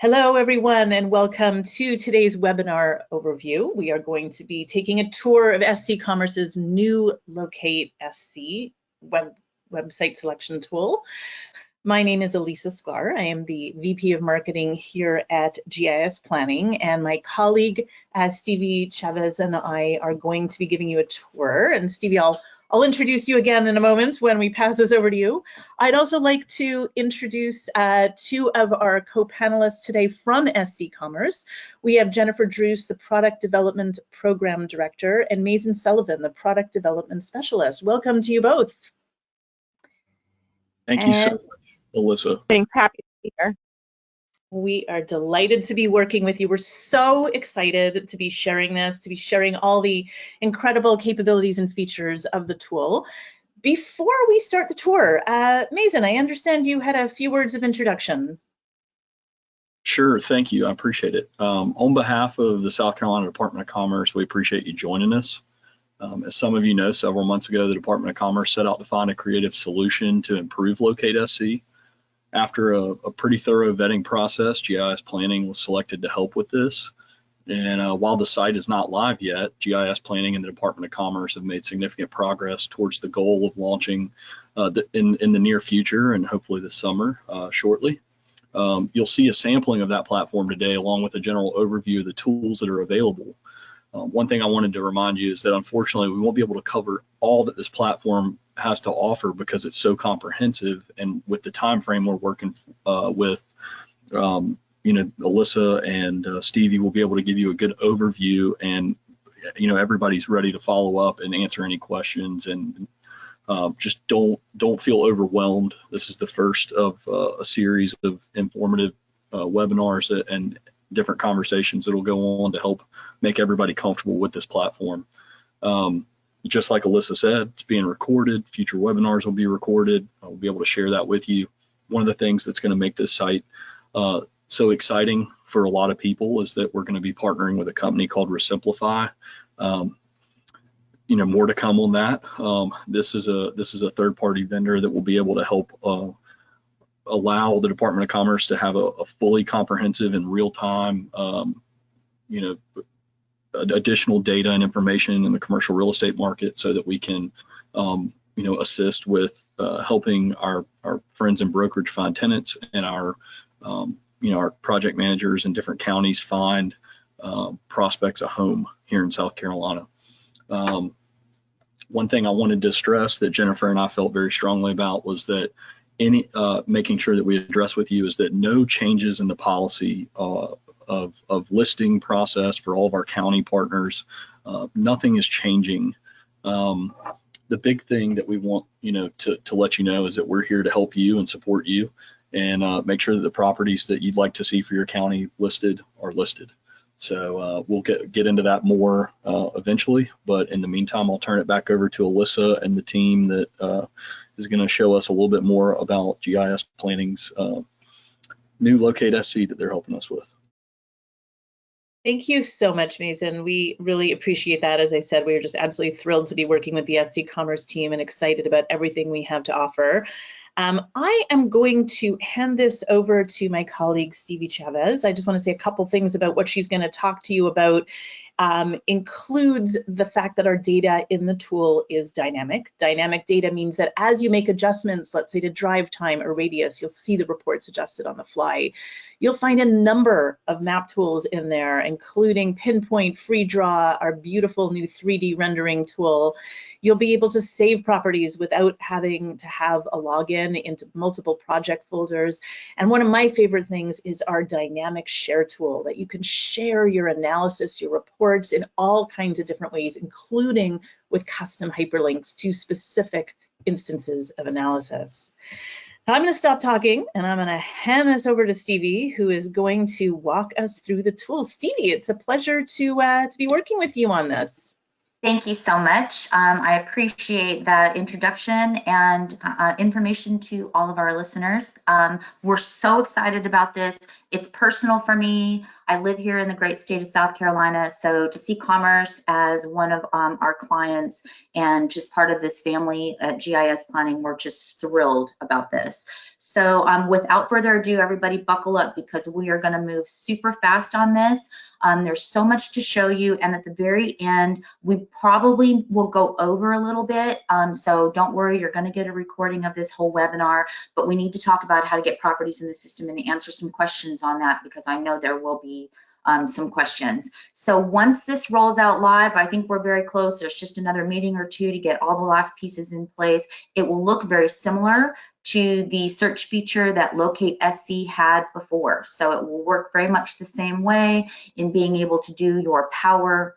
Hello, everyone, and welcome to today's webinar overview. We are going to be taking a tour of SC Commerce's new LocateSC website selection tool. My name is Elisa Sklar. I am the VP of Marketing here at GIS Planning, and my colleague Stevie Chavez and I are going to be giving you a tour. And Stevie, I'll introduce you again in a moment when we pass this over to you. I'd also like to introduce two of our co-panelists today from SC Commerce. We have Jennifer Druce, the Product Development Program Director, and Mason Sullivan, the Product Development Specialist. Welcome to you both. Thank you so much, Alyssa. Thanks, happy to be here. We are delighted to be working with you. We're so excited to be sharing this, to be sharing all the incredible capabilities and features of the tool. Before we start the tour, Mason, I understand you had a few words of introduction. Sure, thank you. I appreciate it. On behalf of the South Carolina Department of Commerce, we appreciate you joining us. As some of you know, several months ago, the Department of Commerce set out to find a creative solution to improve LocateSC. After a pretty thorough vetting process, GIS Planning was selected to help with this. And while the site is not live yet, GIS Planning and the Department of Commerce have made significant progress towards the goal of launching in the near future and hopefully this summer shortly. You'll see a sampling of that platform today along with a general overview of the tools that are available. One thing I wanted to remind you is that unfortunately we won't be able to cover all that this platform has to offer because it's so comprehensive, and with the time frame we're working with, Alyssa and Stevie will be able to give you a good overview, and everybody's ready to follow up and answer any questions, and just don't feel overwhelmed. This is the first of a series of informative webinars and different conversations that'll go on to help make everybody comfortable with this platform. Just like Alyssa said, it's being recorded. Future webinars will be recorded. We'll be able to share that with you. One of the things that's going to make this site so exciting for a lot of people is that we're going to be partnering with a company called Resimplify. More to come on that. This is a third-party vendor that will be able to help allow the Department of Commerce to have a fully comprehensive and real-time, additional data and information in the commercial real estate market, so that we can, assist with helping our friends in brokerage find tenants, and our project managers in different counties find prospects a home here in South Carolina. One thing I wanted to stress that Jennifer and I felt very strongly about was that making sure that we address with you is that no changes in the policy of listing process for all of our county partners. Nothing is changing. The big thing that we want to let you know is that we're here to help you and support you, and make sure that the properties that you'd like to see for your county listed are listed. So we'll get into that more eventually, but in the meantime, I'll turn it back over to Alyssa and the team that is going to show us a little bit more about GIS Planning's new LocateSC that they're helping us with. Thank you so much, Mason. We really appreciate that. As I said, we are just absolutely thrilled to be working with the SC Commerce team and excited about everything we have to offer. I am going to hand this over to my colleague, Stevie Chavez. I just want to say a couple things about what she's going to talk to you about. Includes the fact that our data in the tool is dynamic. Dynamic data means that as you make adjustments, let's say to drive time or radius, you'll see the reports adjusted on the fly. You'll find a number of map tools in there, including Pinpoint, Free Draw, our beautiful new 3D rendering tool. You'll be able to save properties without having to have a login into multiple project folders. And one of my favorite things is our dynamic share tool, that you can share your analysis, your reports in all kinds of different ways, including with custom hyperlinks to specific instances of analysis. Now I'm going to stop talking and I'm going to hand this over to Stevie, who is going to walk us through the tool. Stevie, it's a pleasure to be working with you on this. Thank you so much. I appreciate that introduction and information to all of our listeners. We're so excited about this. It's personal for me. I live here in the great state of South Carolina, so to see Commerce as one of our clients and just part of this family at GIS Planning, we're just thrilled about this. So without further ado, everybody buckle up because we are going to move super fast on this. There's so much to show you, and at the very end, we probably will go over a little bit, so don't worry, you're going to get a recording of this whole webinar, but we need to talk about how to get properties in the system and answer some questions on that because I know there will be some questions. So once this rolls out live, I think we're very close. There's just another meeting or two to get all the last pieces in place. It will look very similar to the search feature that LocateSC had before. So it will work very much the same way in being able to do your power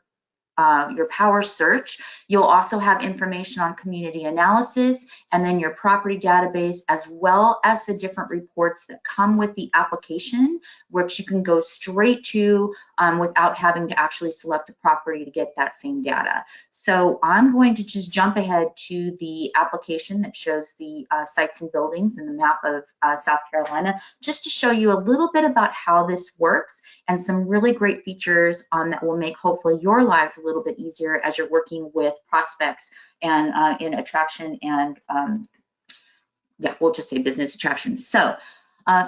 search. You'll also have information on community analysis and then your property database, as well as the different reports that come with the application, which you can go straight to without having to actually select a property to get that same data. So I'm going to just jump ahead to the application that shows the sites and buildings and the map of South Carolina, just to show you a little bit about how this works and some really great features that will make hopefully your lives a little bit easier as you're working with prospects and in attraction and yeah, we'll just say business attraction. So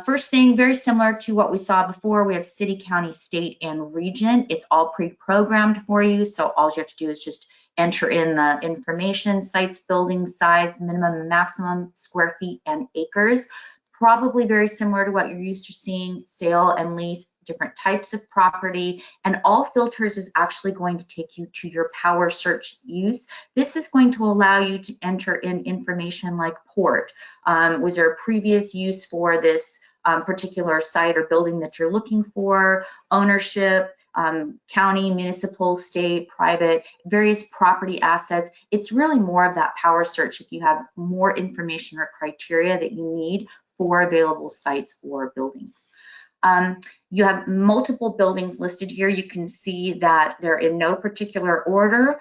first thing, very similar to what we saw before, we have city, county, state, and region. It's all pre-programmed for you, so all you have to do is just enter in the information, sites, buildings, size, minimum and maximum, square feet, and acres. Probably very similar to what you're used to seeing, sale and lease, different types of property, and all filters is actually going to take you to your power search use. This is going to allow you to enter in information like port. Was there a previous use for this particular site or building that you're looking for? Ownership, county, municipal, state, private, various property assets. It's really more of that power search if you have more information or criteria that you need for available sites or buildings. You have multiple buildings listed here. You can see that they're in no particular order.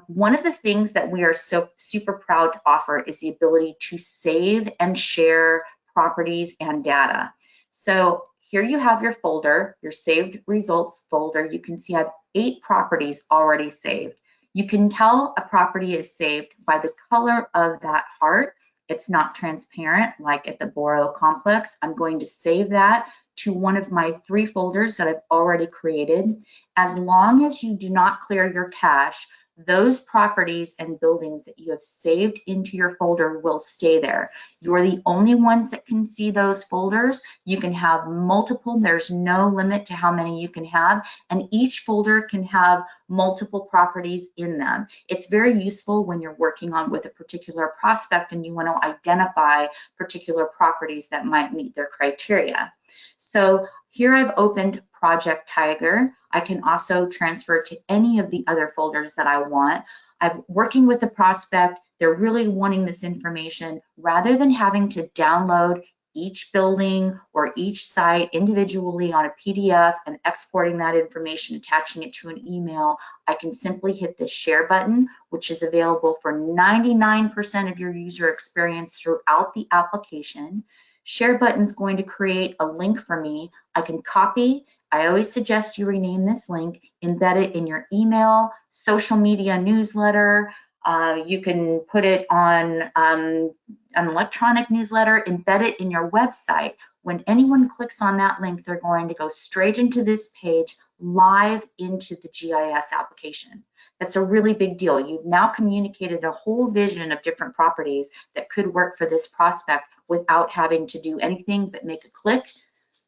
One of the things that we are so super proud to offer is the ability to save and share properties and data. So here you have your folder, your saved results folder. You can see I have 8 properties already saved. You can tell a property is saved by the color of that heart. It's not transparent like at the Borough Complex. I'm going to save that to one of my 3 folders that I've already created. As long as you do not clear your cache, those properties and buildings that you have saved into your folder will stay there. You're the only ones that can see those folders. You can have multiple, there's no limit to how many you can have, and each folder can have multiple properties in them. It's very useful when you're working on with a particular prospect and you want to identify particular properties that might meet their criteria. So here I've opened Project Tiger. I can also transfer to any of the other folders that I want. I'm working with the prospect. They're really wanting this information. Rather than having to download each building or each site individually on a PDF and exporting that information, attaching it to an email, I can simply hit the share button, which is available for 99% of your user experience throughout the application. Share button is going to create a link for me. I can copy. I always suggest you rename this link, embed it in your email, social media newsletter. You can put it on an electronic newsletter, embed it in your website. When anyone clicks on that link, they're going to go straight into this page, live into the GIS application. That's a really big deal. You've now communicated a whole vision of different properties that could work for this prospect without having to do anything but make a click,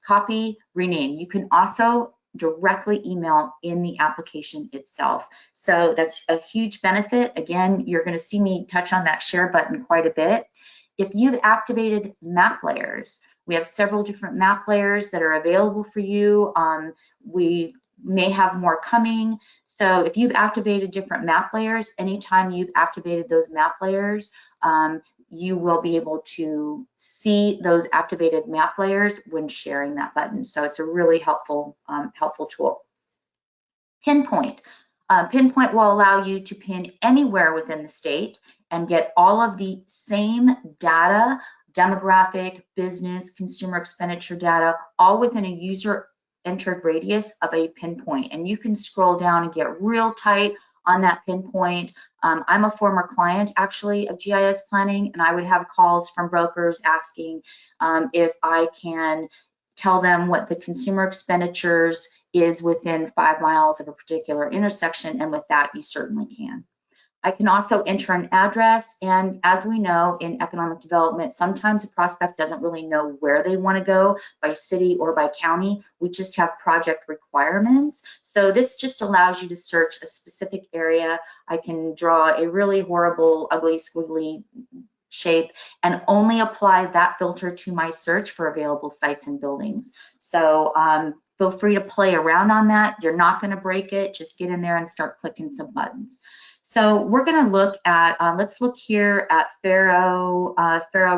copy, rename. You can also directly email in the application itself. So that's a huge benefit. Again, you're going to see me touch on that share button quite a bit. If you've activated map layers, we have several different map layers that are available for you. We may have more coming. So if you've activated different map layers, anytime you've activated those map layers, you will be able to see those activated map layers when sharing that button. So it's a really helpful, helpful tool. Pinpoint. Pinpoint will allow you to pin anywhere within the state and get all of the same data, demographic, business, consumer expenditure data, all within a user entered radius of a pinpoint, and you can scroll down and get real tight on that pinpoint. I'm a former client actually of GIS Planning, and I would have calls from brokers asking if I can tell them what the consumer expenditures is within 5 miles of a particular intersection, and with that you certainly can. I can also enter an address, and as we know in economic development, sometimes a prospect doesn't really know where they want to go by city or by county. We just have project requirements. So this just allows you to search a specific area. I can draw a really horrible, ugly, squiggly shape and only apply that filter to my search for available sites and buildings. So feel free to play around on that. You're not going to break it. Just get in there and start clicking some buttons. So we're going to look at, let's look here at Faro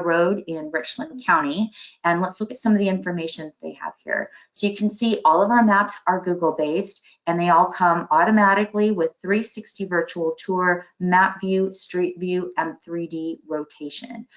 Road in Richland County, and let's look at some of the information they have here. So you can see all of our maps are Google based, and they all come automatically with 360 virtual tour, map view, street view, and 3D rotation.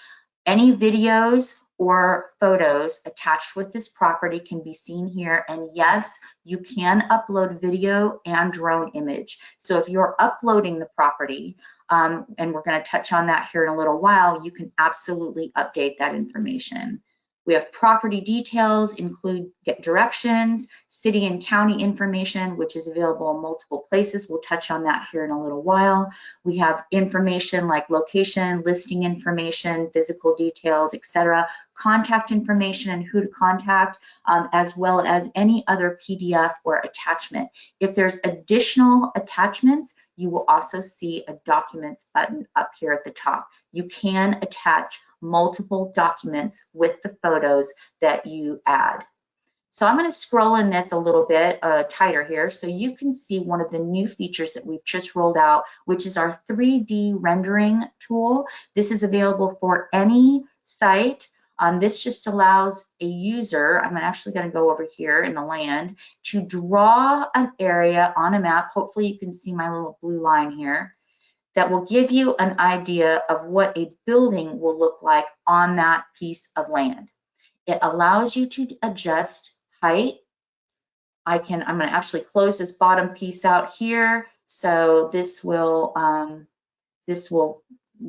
Any videos or photos attached with this property can be seen here, and yes, you can upload video and drone image. So if you're uploading the property, and we're going to touch on that here in a little while, you can absolutely update that information. We have property details, include get directions, city and county information, which is available in multiple places. We'll touch on that here in a little while. We have information like location, listing information, physical details, etc., contact information and who to contact, as well as any other PDF or attachment. If there's additional attachments, you will also see a documents button up here at the top. You can attach multiple documents with the photos that you add. So I'm going to scroll in this a little bit tighter here so you can see one of the new features that we've just rolled out, which is our 3D rendering tool. This is available for any site. This just allows a user, I'm actually going to go over here in the land, to draw an area on a map. Hopefully you can see my little blue line here. That will give you an idea of what a building will look like on that piece of land. It allows you to adjust height. I'm going to actually close this bottom piece out here, so this will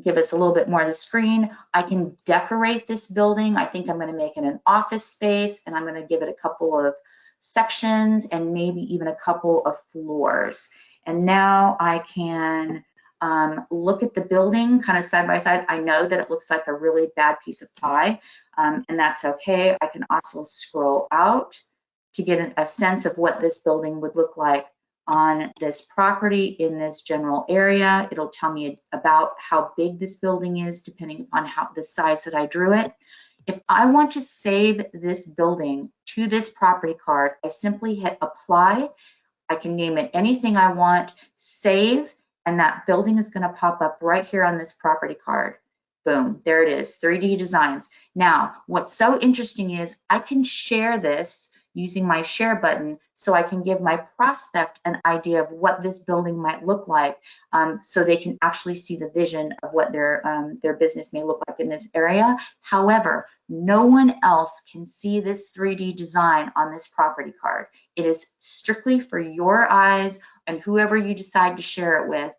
give us a little bit more of the screen. I can decorate this building. I think I'm going to make it an office space, and I'm going to give it a couple of sections and maybe even a couple of floors. And now I can look at the building kind of side by side. I know that it looks like a really bad piece of pie, and that's okay. I can also scroll out to get a sense of what this building would look like on this property in this general area. It'll tell me about how big this building is depending on the size that I drew it. If I want to save this building to this property card, I simply hit apply. I can name it anything I want, save, and that building is going to pop up right here on this property card. Boom, there it is, 3D designs. Now, what's so interesting is I can share this using my share button, so I can give my prospect an idea of what this building might look like, so they can actually see the vision of what their business may look like in this area. However, no one else can see this 3D design on this property card. It is strictly for your eyes and whoever you decide to share it with.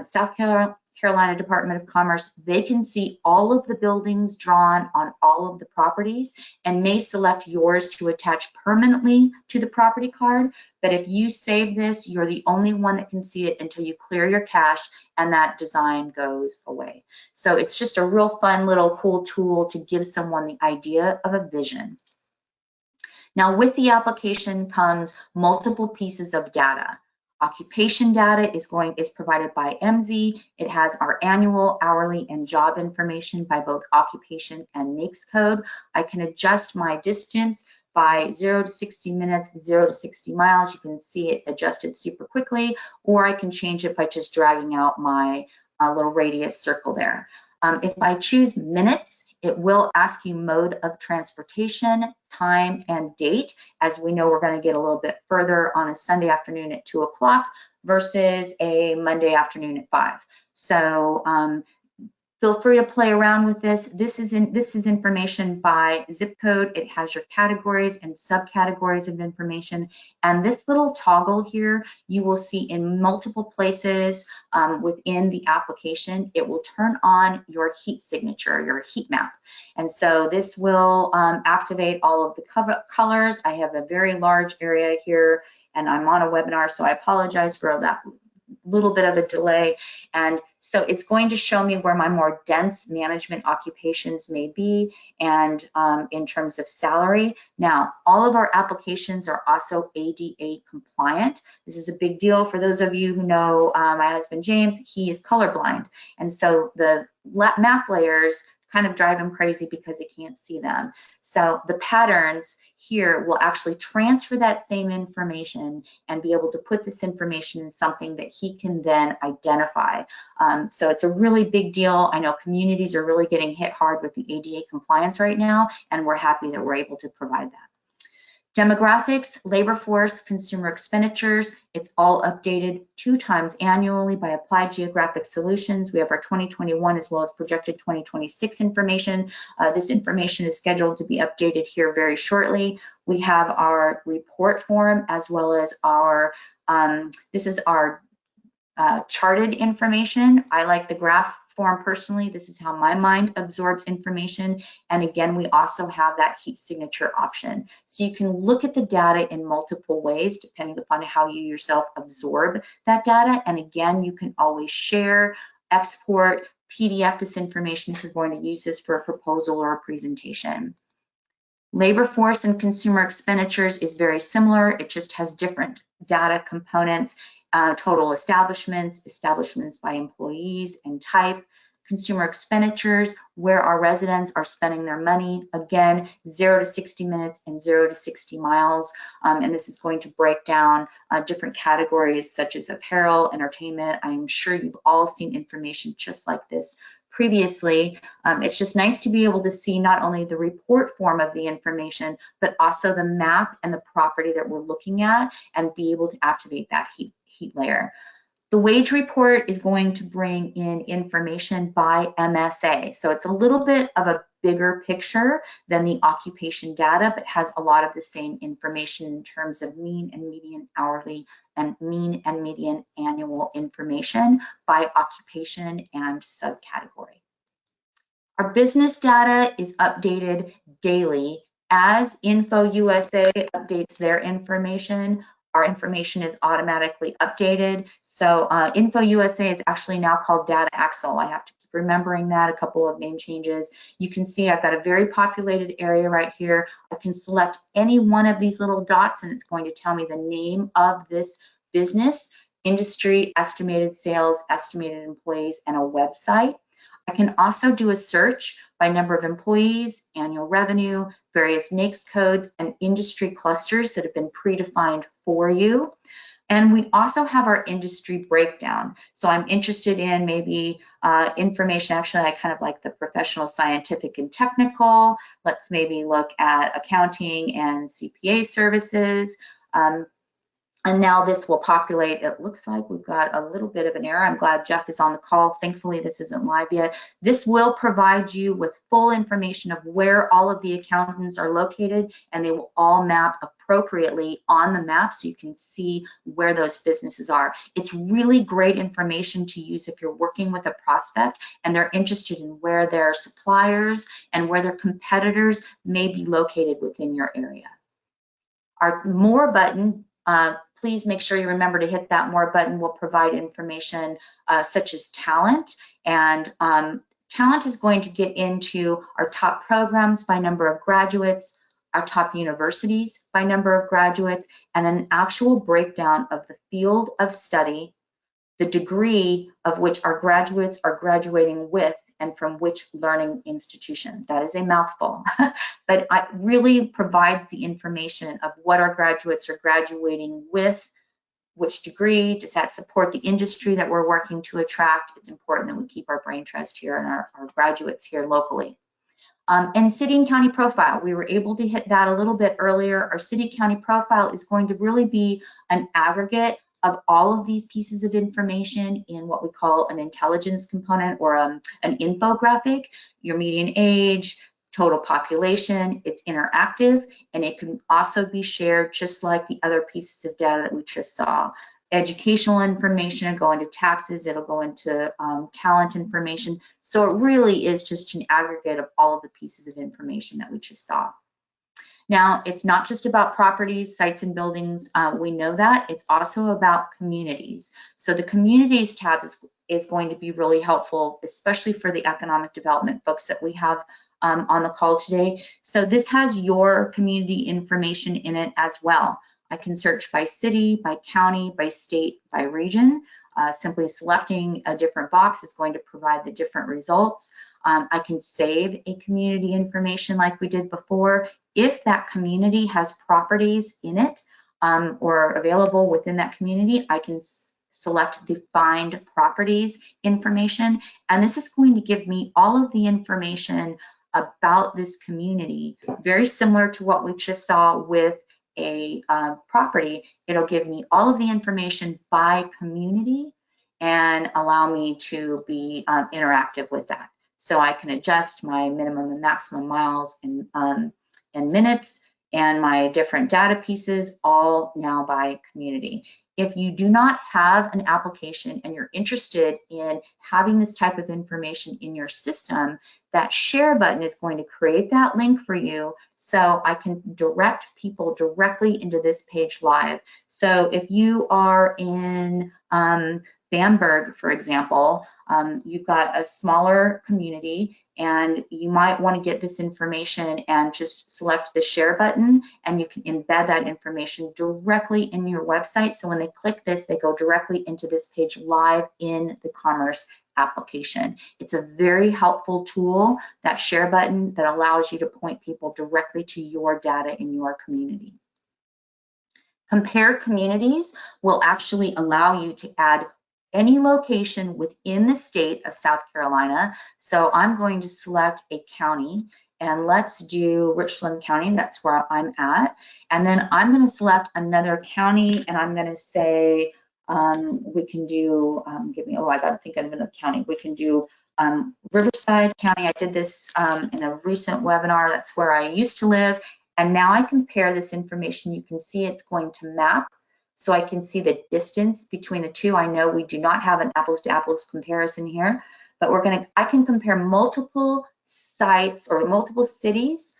South Carolina Department of Commerce, they can see all of the buildings drawn on all of the properties and may select yours to attach permanently to the property card. But if you save this, you're the only one that can see it until you clear your cache and that design goes away. So it's just a real fun little cool tool to give someone the idea of a vision. Now with the application comes multiple pieces of data. Occupation data is provided by MZ. It has our annual, hourly, and job information by both occupation and NAICS code. I can adjust my distance by 0 to 60 minutes, 0 to 60 miles. You can see it adjusted super quickly, or I can change it by just dragging out my little radius circle there. If I choose minutes, it will ask you mode of transportation, time, and date. As we know, we're going to get a little bit further on a Sunday afternoon at 2 o'clock versus a Monday afternoon at 5. So Feel free to play around with this. This is information by zip code. It has your categories and subcategories of information. And this little toggle here, you will see in multiple places within the application. It will turn on your heat signature, your heat map. And so this will activate all of the colors. I have a very large area here, and I'm on a webinar, so I apologize for that little bit of a delay. And so it's going to show me where my more dense management occupations may be, and in terms of salary. Now, all of our applications are also ADA compliant. This is a big deal for those of you who know my husband James. He is colorblind, and so the map layers kind of drive him crazy because he can't see them. So the patterns here will actually transfer that same information and be able to put this information in something that he can then identify. So it's a really big deal. I know communities are really getting hit hard with the ADA compliance right now, and we're happy that we're able to provide that. Demographics, labor force, consumer expenditures, it's all updated 2 times annually by Applied Geographic Solutions. We have our 2021 as well as projected 2026 information. This information is scheduled to be updated here very shortly. We have our report form as well as our, this is our charted information. I like the graph form personally. This is how my mind absorbs information. And again, we also have that heat signature option. So you can look at the data in multiple ways depending upon how you yourself absorb that data. And again, you can always share, export, PDF this information if you're going to use this for a proposal or a presentation. Labor force and consumer expenditures is very similar. It just has different data components. Total establishments, establishments by employees and type, consumer expenditures, where our residents are spending their money. Again, 0 to 60 minutes and 0 to 60 miles. And this is going to break down different categories such as apparel, entertainment. I'm sure you've all seen information just like this previously. It's just nice to be able to see not only the report form of the information, but also the map and the property that we're looking at and be able to activate that heat layer. The wage report is going to bring in information by MSA. So it's a little bit of a bigger picture than the occupation data, but has a lot of the same information in terms of mean and median hourly and mean and median annual information by occupation and subcategory. Our business data is updated daily as InfoUSA updates their information. Our information is automatically updated. So InfoUSA is actually now called Data Axle. I have to keep remembering that, a couple of name changes. You can see I've got a very populated area right here. I can select any one of these little dots and it's going to tell me the name of this business, industry, estimated sales, estimated employees, and a website. I can also do a search by number of employees, annual revenue, various NAICS codes, and industry clusters that have been predefined for you. And we also have our industry breakdown. So I'm interested in maybe information. Actually, I kind of like the professional, scientific, and technical. Let's maybe look at accounting and CPA services. And now this will populate. It looks like we've got a little bit of an error. I'm glad Jeff is on the call. Thankfully, this isn't live yet. This will provide you with full information of where all of the accountants are located, and they will all map appropriately on the map so you can see where those businesses are. It's really great information to use if you're working with a prospect and they're interested in where their suppliers and where their competitors may be located within your area. Our More button, please make sure you remember to hit that More button. Will provide information such as talent, and talent is going to get into our top programs by number of graduates, our top universities by number of graduates, and an actual breakdown of the field of study, the degree of which our graduates are graduating with, and from which learning institution. That is a mouthful, but it really provides the information of what our graduates are graduating with, which degree, does that support the industry that we're working to attract. It's important that we keep our brain trust here and our graduates here locally. And city and county profile, we were able to hit that a little bit earlier. Our city county profile is going to really be an aggregate of all of these pieces of information in what we call an intelligence component or an infographic, your median age, total population. It's interactive, and it can also be shared just like the other pieces of data that we just saw. Educational information will go into taxes, it'll go into talent information. So it really is just an aggregate of all of the pieces of information that we just saw. Now, it's not just about properties, sites, and buildings. We know that. It's also about communities. So the communities tab is going to be really helpful, especially for the economic development folks that we have on the call today. So this has your community information in it as well. I can search by city, by county, by state, by region. Simply selecting a different box is going to provide the different results. I can save a community information like we did before. If that community has properties in it or available within that community, I can select the Find Properties information, and this is going to give me all of the information about this community, very similar to what we just saw with a property. It'll give me all of the information by community and allow me to be interactive with that. So I can adjust my minimum and maximum miles and minutes and my different data pieces all now by community. If you do not have an application and you're interested in having this type of information in your system, that share button is going to create that link for you so I can direct people directly into this page live. So if you are in Bamberg, for example, you've got a smaller community and you might want to get this information and just select the share button, and you can embed that information directly in your website. So when they click this, they go directly into this page live in the Commerce application. It's a very helpful tool, that share button, that allows you to point people directly to your data in your community. Compare communities will actually allow you to add any location within the state of South Carolina. So I'm going to select a county, and let's do Richland County. That's where I'm at. And then I'm going to select another county, and I'm going to say we can do, I got to think of another county. We can do Riverside County. I did this in a recent webinar. That's where I used to live. And now I compare this information. You can see it's going to map. So I can see the distance between the two. I know we do not have an apples to apples comparison here, but I can compare multiple sites or multiple cities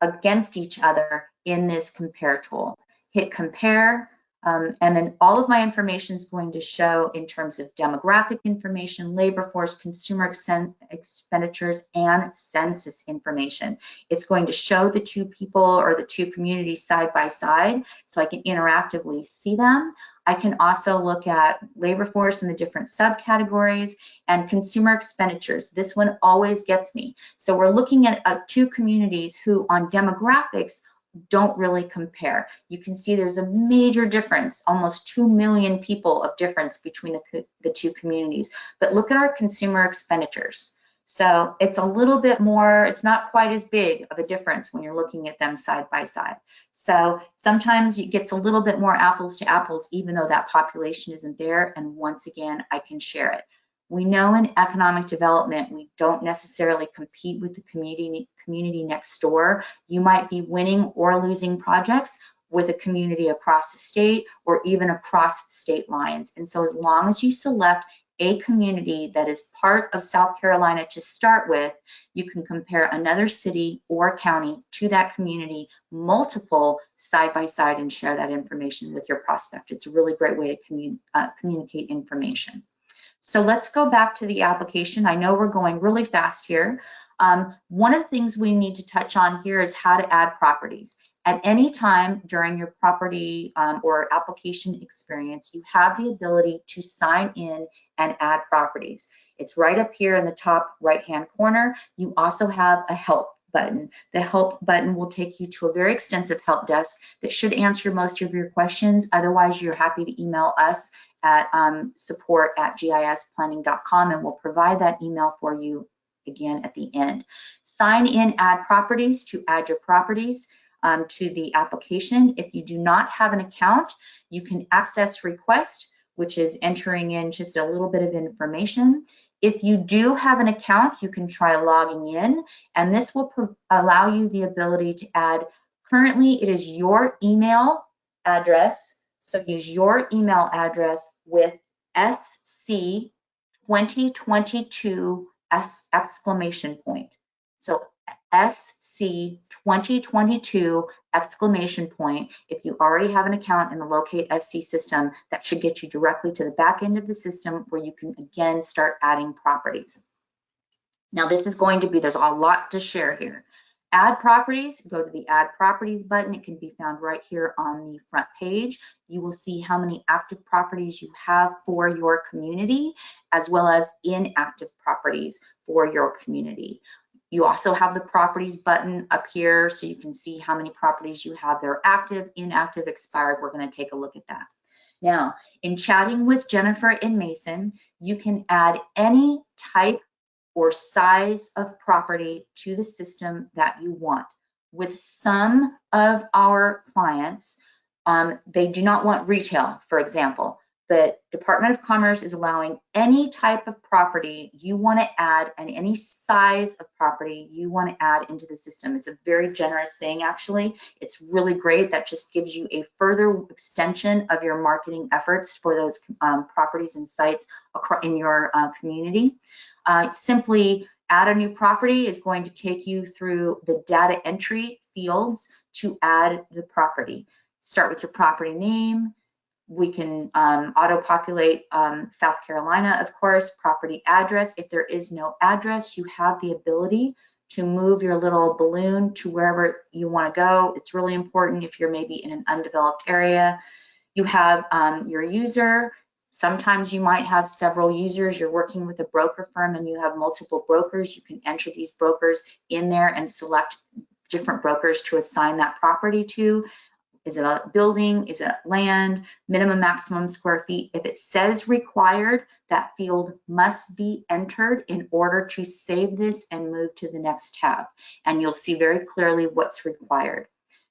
against each other in this compare tool. Hit compare, and then all of my information is going to show in terms of demographic information, labor force, consumer expenditures, and census information. It's going to show the two people or the two communities side by side, so I can interactively see them. I can also look at labor force in the different subcategories and consumer expenditures. This one always gets me. So we're looking at two communities who on demographics don't really compare. You can see there's a major difference, almost 2 million people of difference between the two communities. But look at our consumer expenditures. So it's a little bit more, it's not quite as big of a difference when you're looking at them side by side. So sometimes it gets a little bit more apples to apples, even though that population isn't there. And once again, I can share it. We know in economic development, we don't necessarily compete with the community next door. You might be winning or losing projects with a community across the state or even across state lines. And so as long as you select a community that is part of South Carolina to start with, you can compare another city or county to that community, multiple side by side, and share that information with your prospect. It's a really great way to communicate information. So let's go back to the application. I know we're going really fast here. One of the things we need to touch on here is how to add properties. At any time during your property or application experience, you have the ability to sign in and add properties. It's right up here in the top right-hand corner. You also have a help button. The help button will take you to a very extensive help desk that should answer most of your questions. Otherwise, you're happy to email us at support@gisplanning.com, and we'll provide that email for you again at the end. Sign in, add properties to add your properties. to the application. If you do not have an account, you can access request, which is entering in just a little bit of information. If you do have an account, you can try logging in, and this will allow you the ability to add, currently it is your email address, so use your email address with SC 2022 exclamation point. So SC 2022 exclamation point. If you already have an account in the LocateSC system, that should get you directly to the back end of the system where you can again start adding properties. Now this is going to be, there's a lot to share here. Add properties, go to the Add Properties button. It can be found right here on the front page. You will see how many active properties you have for your community, as well as inactive properties for your community. You also have the Properties button up here, so you can see how many properties you have that are active, inactive, expired. We're going to take a look at that. Now, in chatting with Jennifer and Mason, you can add any type or size of property to the system that you want. With some of our clients, they do not want retail, for example. The Department of Commerce is allowing any type of property you want to add and any size of property you want to add into the system. It's a very generous thing, actually. It's really great. That just gives you a further extension of your marketing efforts for those properties and sites in your community. Simply add a new property is going to take you through the data entry fields to add the property. Start with your property name. We can auto-populate South Carolina, of course, property address. If there is no address, you have the ability to move your little balloon to wherever you want to go. It's really important if you're maybe in an undeveloped area. You have your user. Sometimes you might have several users. You're working with a broker firm and you have multiple brokers. You can enter these brokers in there and select different brokers to assign that property to. Is it a building? Is it land? Minimum, maximum square feet. If it says required, that field must be entered in order to save this and move to the next tab. And you'll see very clearly what's required.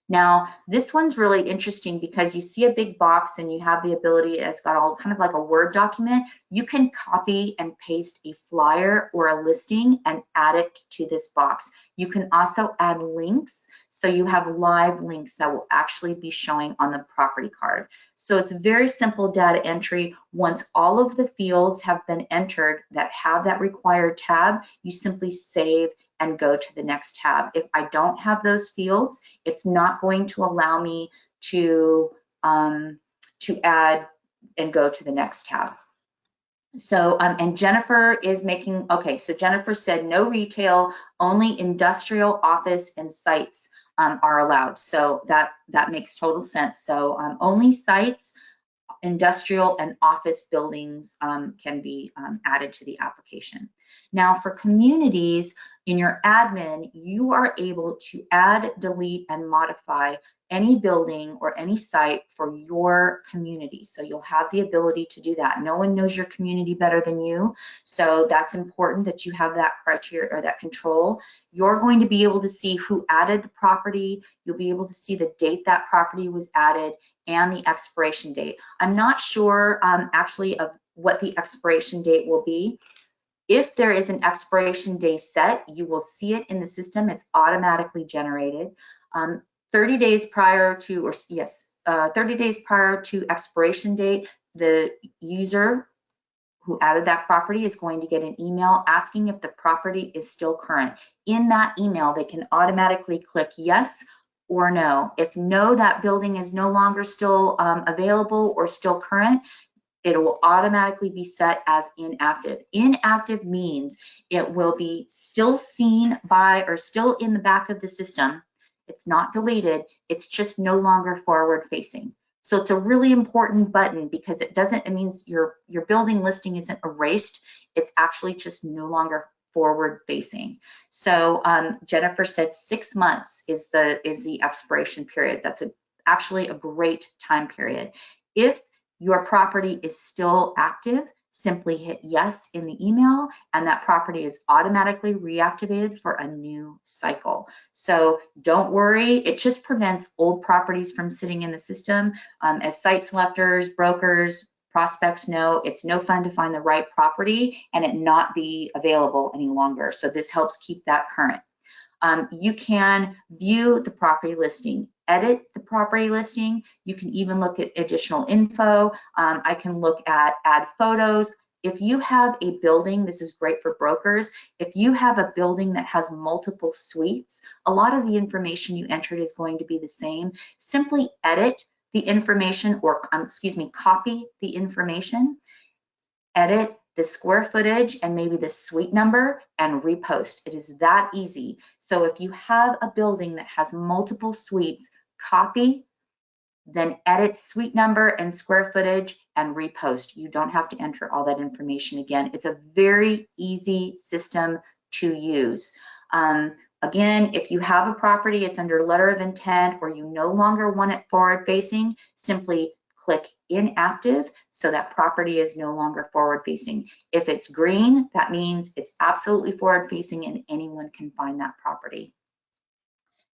Now, this one's really interesting because you see a big box and you have the ability, it's got all kind of like a Word document. You can copy and paste a flyer or a listing and add it to this box. You can also add links. So you have live links that will actually be showing on the property card. So it's very simple data entry. Once all of the fields have been entered that have that required tab, you simply save and go to the next tab. If I don't have those fields, it's not going to allow me to add and go to the next tab. So, and Jennifer is making, okay, so Jennifer said no retail, only industrial, office, and sites are allowed. So that makes total sense. So only sites, industrial, and office buildings can be added to the application. Now for communities, in your admin, you are able to add, delete, and modify any building or any site for your community. So you'll have the ability to do that. No one knows your community better than you. So that's important that you have that criteria or that control. You're going to be able to see who added the property. You'll be able to see the date that property was added and the expiration date. I'm not sure actually of what the expiration date will be. If there is an expiration day set, you will see it in the system. It's automatically generated. 30 days prior to, 30 days prior to expiration date, the user who added that property is going to get an email asking if the property is still current. In that email, they can automatically click yes or no. If no, that building is no longer still available or still current, it will automatically be set as inactive. Inactive means it will be still seen by or still in the back of the system. It's not deleted, it's just no longer forward facing. So it's a really important button because it means your building listing isn't erased, it's actually just no longer forward facing. So Jennifer said 6 months is the expiration period. That's actually a great time period. If your property is still active, simply hit yes in the email, and that property is automatically reactivated for a new cycle. So don't worry, it just prevents old properties from sitting in the system. As site selectors, brokers, prospects know, it's no fun to find the right property and it not be available any longer. So this helps keep that current. You can view the property listing, edit the property listing. You can even look at additional info. I can look at add photos. If you have a building, this is great for brokers. If you have a building that has multiple suites, a lot of the information you entered is going to be the same. Simply edit the information, or copy the information, edit the square footage and maybe the suite number, and repost. It is that easy. So if you have a building that has multiple suites, copy, then edit suite number and square footage and repost. You don't have to enter all that information again. It's a very easy system to use. Again, if you have a property, it's under letter of intent, or you no longer want it forward facing, simply click inactive so that property is no longer forward facing. If it's green, that means it's absolutely forward facing and anyone can find that property.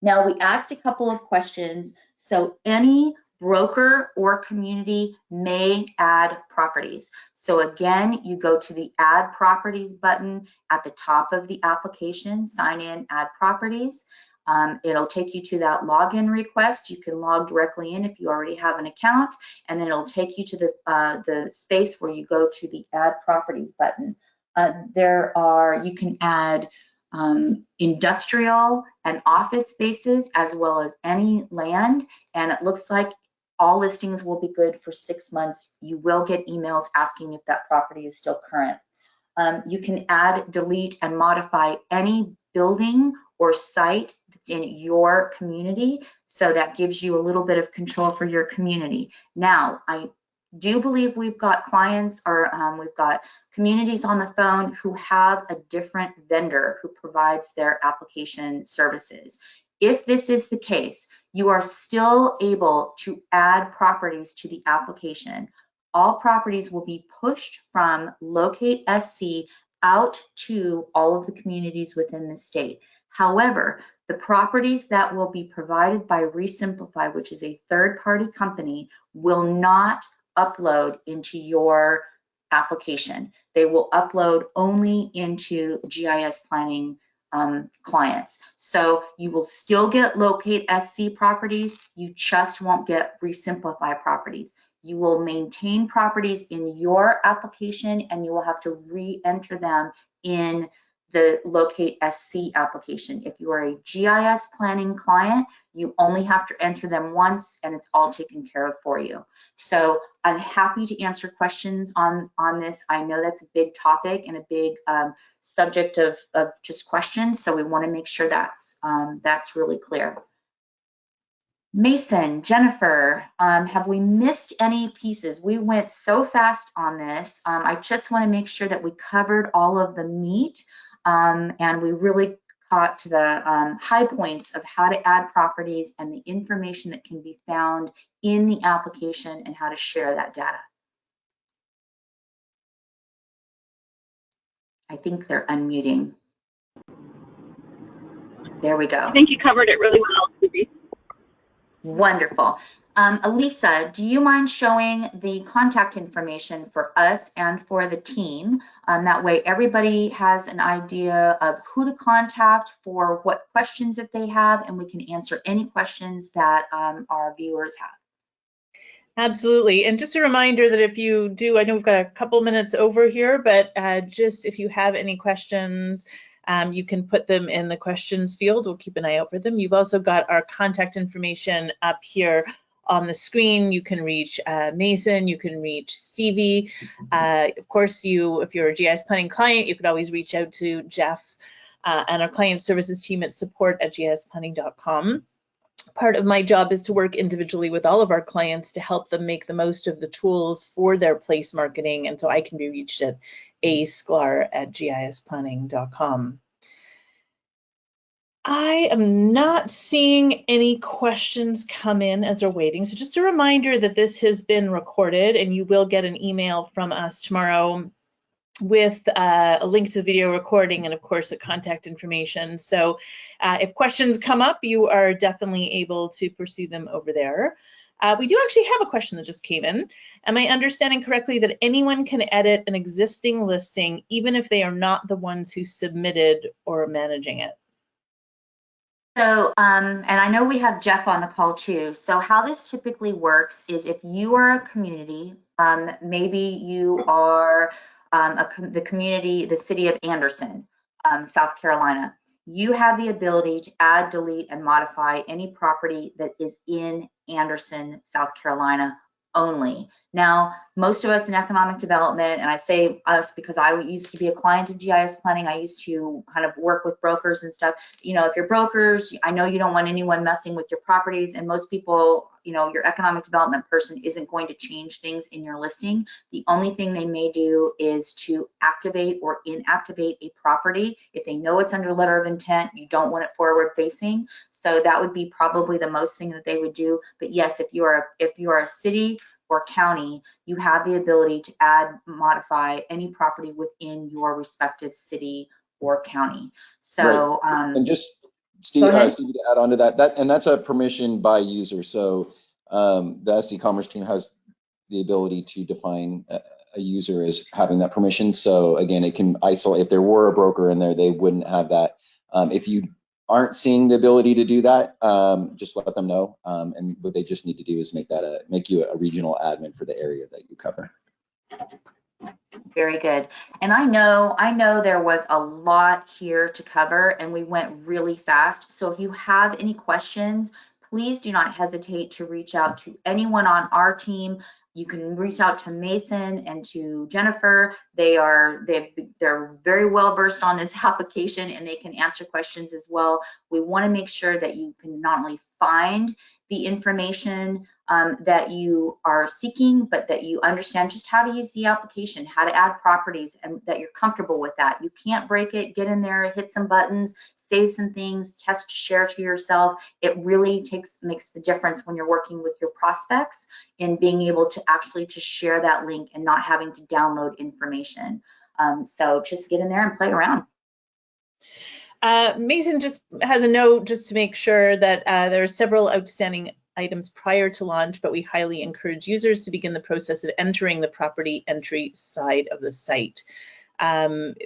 Now, we asked a couple of questions. So any broker or community may add properties. So again, you go to the Add Properties button at the top of the application, sign in, add properties. It'll take you to that login request. You can log directly in if you already have an account, and then it'll take you to the space where you go to the Add Properties button. You can add industrial and office spaces as well as any land, and it looks like all listings will be good for 6 months. You will get emails asking if that property is still current. You can add, delete, and modify any building or site that's in your community, so that gives you a little bit of control for your community. Now, I do believe we've got clients, or we've got communities on the phone who have a different vendor who provides their application services. If this is the case, you are still able to add properties to the application. All properties will be pushed from LocateSC out to all of the communities within the state. However, the properties that will be provided by Resimplify, which is a third-party company, will not upload into your application. They will upload only into GIS Planning clients. So you will still get LocateSC properties, you just won't get Resimplify properties. You will maintain properties in your application, and you will have to re-enter them in the LocateSC application. If you are a GIS Planning client, you only have to enter them once and it's all taken care of for you. So I'm happy to answer questions on this. I know that's a big topic and a big subject of just questions, so we want to make sure that's really clear. Mason, Jennifer, have we missed any pieces? We went so fast on this. I just want to make sure that we covered all of the meat, and we really caught the high points of how to add properties and the information that can be found in the application and how to share that data. I think they're unmuting. There we go. I think you covered it really well, Susie. Wonderful. Elisa, do you mind showing the contact information for us and for the team? That way everybody has an idea of who to contact for what questions that they have, and we can answer any questions that our viewers have. Absolutely. And just a reminder that if you do, I know we've got a couple minutes over here, but just if you have any questions, you can put them in the questions field. We'll keep an eye out for them. You've also got our contact information up here on the screen. You can reach Mason, you can reach Stevie. Of course, if you're a GIS Planning client, you could always reach out to Jeff and our client services team at support@gisplanning.com. Part of my job is to work individually with all of our clients to help them make the most of the tools for their place marketing, and so I can be reached at asklar@gisplanning.com. I am not seeing any questions come in as we're waiting. So just a reminder that this has been recorded and you will get an email from us tomorrow with a link to the video recording and of course the contact information. So if questions come up, you are definitely able to pursue them over there. We do actually have a question that just came in. Am I understanding correctly that anyone can edit an existing listing even if they are not the ones who submitted or are managing it? So, and I know we have Jeff on the call too. So how this typically works is if you are a community, maybe you are the community, the city of Anderson, South Carolina, you have the ability to add, delete, and modify any property that is in Anderson, South Carolina only. Now, most of us in economic development, and I say us because I used to be a client of GIS Planning, I used to kind of work with brokers and stuff. You know, if you're brokers, I know you don't want anyone messing with your properties, and most people, you know, your economic development person isn't going to change things in your listing. The only thing they may do is to activate or inactivate a property. If they know it's under letter of intent, you don't want it forward facing. So that would be probably the most thing that they would do. But yes, if you are a city or county, you have the ability to add, modify any property within your respective city or county. So, right. And just Steve, Stevie, to add on to that, that's a permission by user. So the SC Commerce team has the ability to define a user as having that permission. So again, it can isolate. If there were a broker in there, they wouldn't have that. If you aren't seeing the ability to do that, just let them know. And what they just need to do is make you a regional admin for the area that you cover. Very good. And I know there was a lot here to cover and we went really fast. So if you have any questions, please do not hesitate to reach out to anyone on our team. You can reach out to Mason and to Jennifer. They're very well versed on this application and they can answer questions as well. We want to make sure that you can not only find the information that you are seeking, but that you understand just how to use the application, how to add properties, and that you're comfortable with that. You can't break it. Get in there, hit some buttons, save some things, test, share to yourself. It really makes the difference when you're working with your prospects in being able to actually share that link and not having to download information. So just get in there and play around. Mason just has a note just to make sure that there are several outstanding items prior to launch, but we highly encourage users to begin the process of entering the property entry side of the site.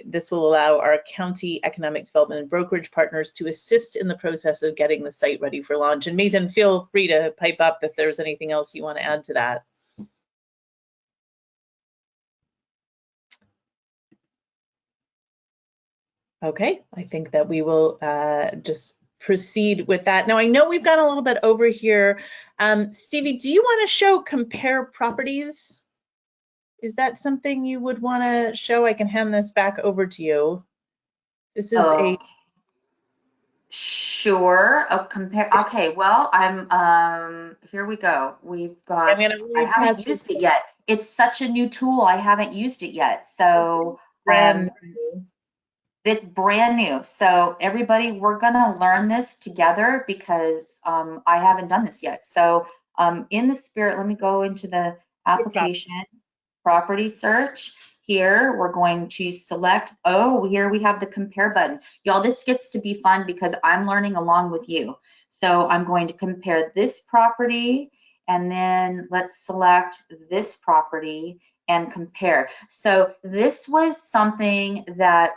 This will allow our county economic development and brokerage partners to assist in the process of getting the site ready for launch. And Mason, feel free to pipe up if there's anything else you want to add to that. Okay, I think that we will just proceed with that. Now, I know we've gone a little bit over here. Stevie, do you want to show compare properties? Is that something you would want to show? I can hand this back over to you. This is a... Sure, compare. Okay, well, here we go. We've got, I haven't used it yet. It's such a new tool. I haven't used it yet. So, it's brand new. So everybody, we're gonna learn this together because I haven't done this yet. So in the spirit, let me go into the application, property search. Here, we're going to select, here we have the compare button. Y'all, this gets to be fun because I'm learning along with you. So I'm going to compare this property and then let's select this property and compare. So this was something that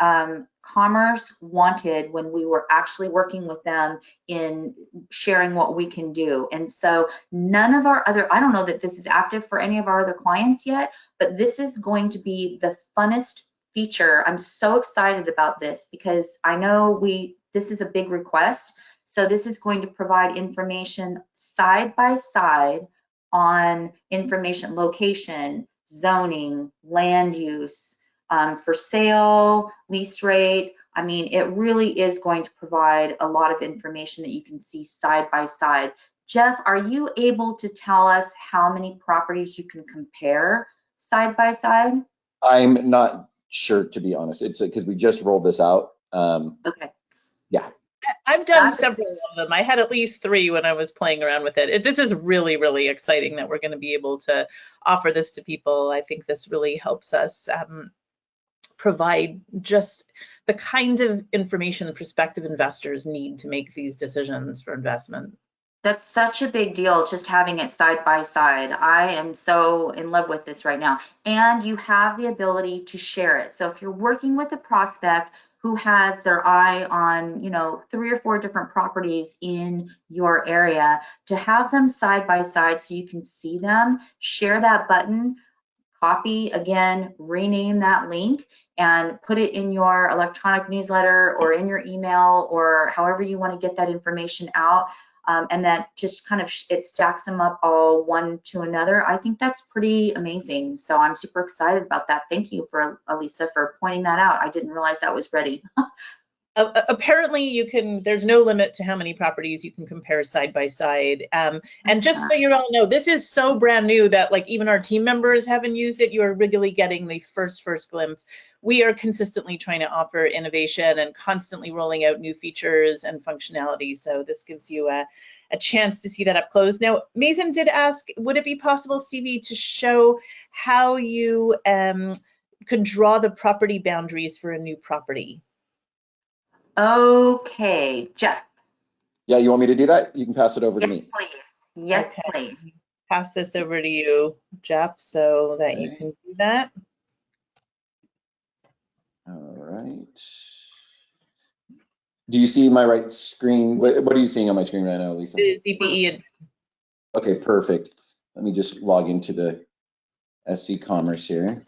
Commerce wanted when we were actually working with them in sharing what we can do. And so none of our other, I don't know that this is active for any of our other clients yet, but this is going to be the funnest feature. I'm so excited about this because I know this is a big request. So this is going to provide information side by side on information, location, zoning, land use, for sale, lease rate. I mean, it really is going to provide a lot of information that you can see side by side. Jeff, are you able to tell us how many properties you can compare side by side? I'm not sure, to be honest. It's because we just rolled this out. Okay. Yeah. I've done That several is- of them. I had at least 3 when I was playing around with it. This is really, really exciting that we're going to be able to offer this to people. I think this really helps us provide just the kind of information prospective investors need to make these decisions for investment. That's such a big deal, just having it side by side. I am so in love with this right now. And you have the ability to share it. So if you're working with a prospect who has their eye on, 3 or 4 different properties in your area, to have them side by side so you can see them, share that button, copy again, rename that link, and put it in your electronic newsletter or in your email or however you want to get that information out. And that just kind of, it stacks them up all one to another. I think that's pretty amazing. So I'm super excited about that. Thank you for Elisa for pointing that out. I didn't realize that was ready. Apparently you can, there's no limit to how many properties you can compare side by side. And just so you all know, this is so brand new that like even our team members haven't used it. You are regularly getting the first glimpse. We are consistently trying to offer innovation and constantly rolling out new features and functionality. So this gives you a chance to see that up close. Now, Mason did ask, would it be possible, Stevie, to show how you could draw the property boundaries for a new property? Okay, Jeff. Yeah, you want me to do that? You can pass it over to Yes, me. please. Yes, Okay. please. Pass this over to you, Jeff, so that you can do that. All right. Do you see my right screen? What are you seeing on my screen right now, Lisa? The ZPE. Okay, perfect. Let me just log into the SC Commerce here.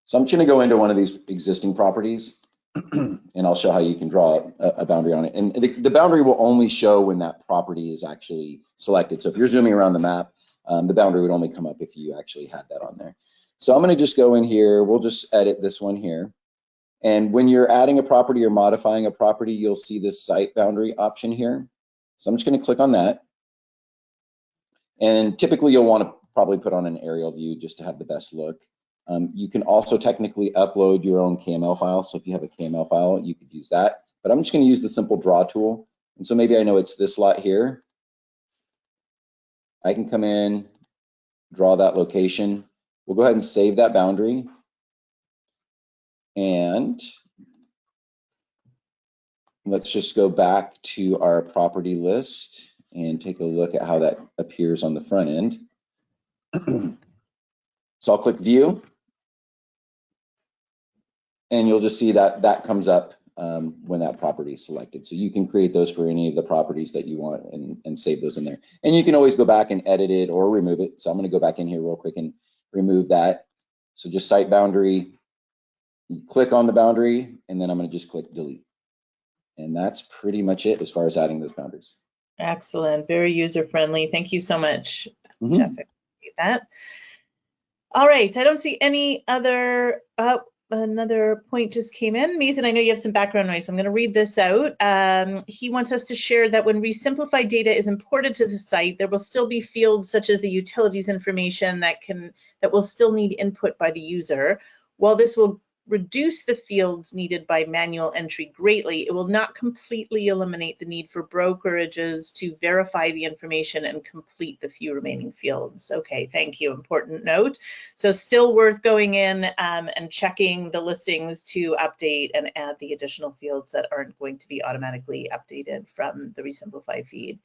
So I'm just going to go into one of these existing properties and I'll show how you can draw a boundary on it. And the boundary will only show when that property is actually selected. So if you're zooming around the map, the boundary would only come up if you actually had that on there. So I'm going to just go in here. We'll just edit this one here. And when you're adding a property or modifying a property, you'll see this site boundary option here. So I'm just going to click on that. And typically you'll want to probably put on an aerial view just to have the best look. You can also technically upload your own KML file. So if you have a KML file, you could use that. But I'm just going to use the simple draw tool. And so maybe I know it's this lot here. I can come in, draw that location. We'll go ahead and save that boundary. And let's just go back to our property list and take a look at how that appears on the front end. So I'll click View. And you'll just see that that comes up when that property is selected. So you can create those for any of the properties that you want and save those in there. And you can always go back and edit it or remove it. So I'm going to go back in here real quick and remove that. So just site boundary, you click on the boundary, and then I'm going to just click delete. And that's pretty much it as far as adding those boundaries. Excellent, very user friendly. Thank you so much, Mm-hmm. Jeff. I appreciate that. All right, I don't see any other. Another point just came in. Mason, I know you have some background noise, so I'm going to read this out. He wants us to share that when resimplified data is imported to the site, there will still be fields such as the utilities information that will still need input by the user. While this will reduce the fields needed by manual entry greatly, it will not completely eliminate the need for brokerages to verify the information and complete the few remaining fields. Okay, thank you, important note. So still worth going in and checking the listings to update and add the additional fields that aren't going to be automatically updated from the resimplified feed.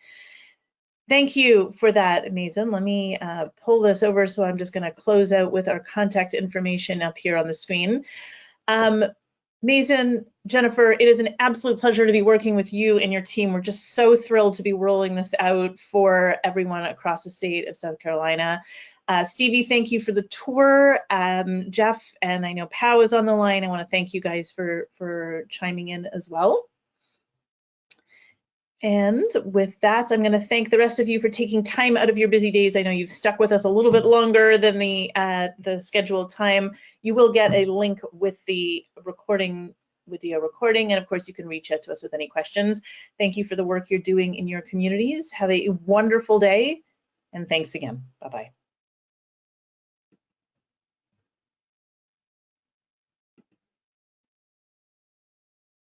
Thank you for that, Mason. Let me pull this over. So I'm just going to close out with our contact information up here on the screen. Mason, Jennifer, it is an absolute pleasure to be working with you and your team. We're just so thrilled to be rolling this out for everyone across the state of South Carolina. Stevie, thank you for the tour. Jeff, and I know Pau is on the line. I want to thank you guys for chiming in as well. And with that, I'm going to thank the rest of you for taking time out of your busy days. I know you've stuck with us a little bit longer than the scheduled time. You will get a link with the video recording, and of course you can reach out to us with any questions. Thank you for the work you're doing in your communities. Have a wonderful day, and thanks again. Bye-bye.